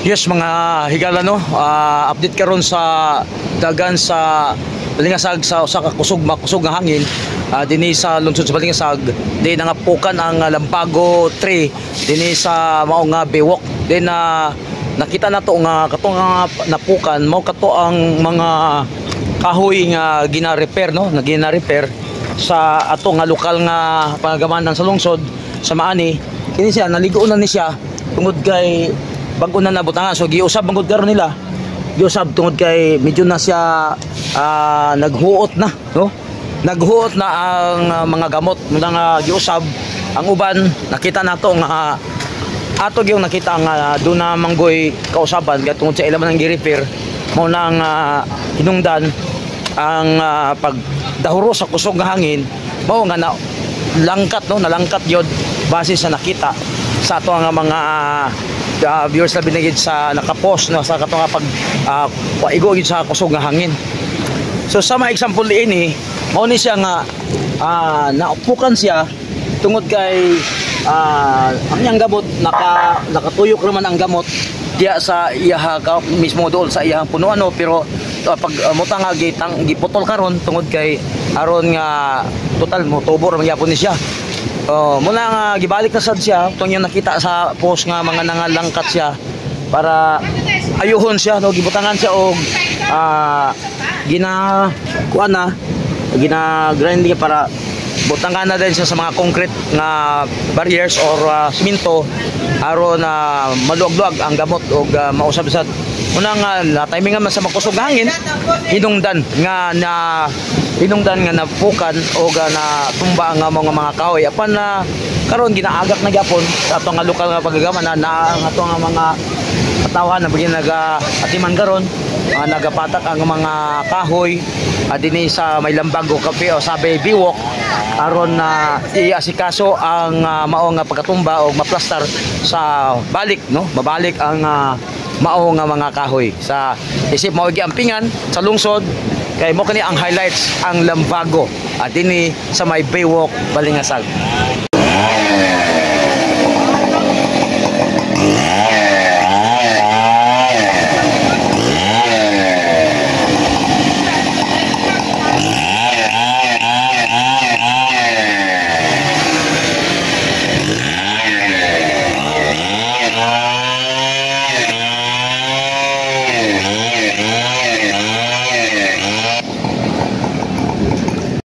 Yes mga higala no, update karon sa dagan sa Balingasag sa usa ka kusog nga hangin dinhi sa lungsod sa Balingasag. Di nangapukan ang Lampago 3 dinhi sa mao nga Biwok. Then nakita nato nga kato nga napukan mao kato ang mga kahoy nga gina-repair no, na gina-repair sa ato nga lokal nga pangagamanan sa lungsod sa Maani. Kini siya naligo na ni siya tungod kay bago na nabutangan, so giusab mangud karon nila, giusab tungod kay medyo na siya naghuot na no, naghuot na ang mga gamot muna nga giusab. Ang uban nakita nato nga ato gyud nakita nga do na manggoy kausaban kay tungod sa ilaman ang gi-repair mo nang hinungdan ang pagdahuro sa kusog nga hangin mao nga na langkat no, nalangkat yun base sa nakita sa ato nga mga viewers na binigid sa nakapost no, sa kato nga pag paigo sa kusog nga hangin. So sa mga example ini mao ni siya nga naupukan siya tungod kay ang iyang gamot nakatuyok naman ang gamot diya sa iyaha mismo doon sa iyang punuan no, pero pag muta nga giputol karon tungod kay aron nga total mo tubor man gyapon ni siya. Muna nga gibalik na sad siya tong yung nakita sa post nga mga nangalangkat siya para ayuhon siya no, gibutangan siya og kuan na gina-grinding para butangan na din siya sa mga concrete nga barriers or simento aron maluag-luag ang gamot og mausab sad. Muna nga timing nga sa makusog hangin hinungdan nga napukan o na tumba nga mga kahoy apan karon ginaagak na gyapon sa ato nga lokal nga pagagaman na ato nga mga katawan na bagay nag-atiman karon nagapatak ang mga kahoy dinhi sa may Lambago Cafe o sabi Biwok aron iasikaso ang mao nga pagkatumba o maplastar sa balik no, mabalik ang mao nga mga kahoy sa isip mao giampingan sa lungsod kay mo kani ang highlights ang Lambago dinhi sa may Biwok, Balingasag.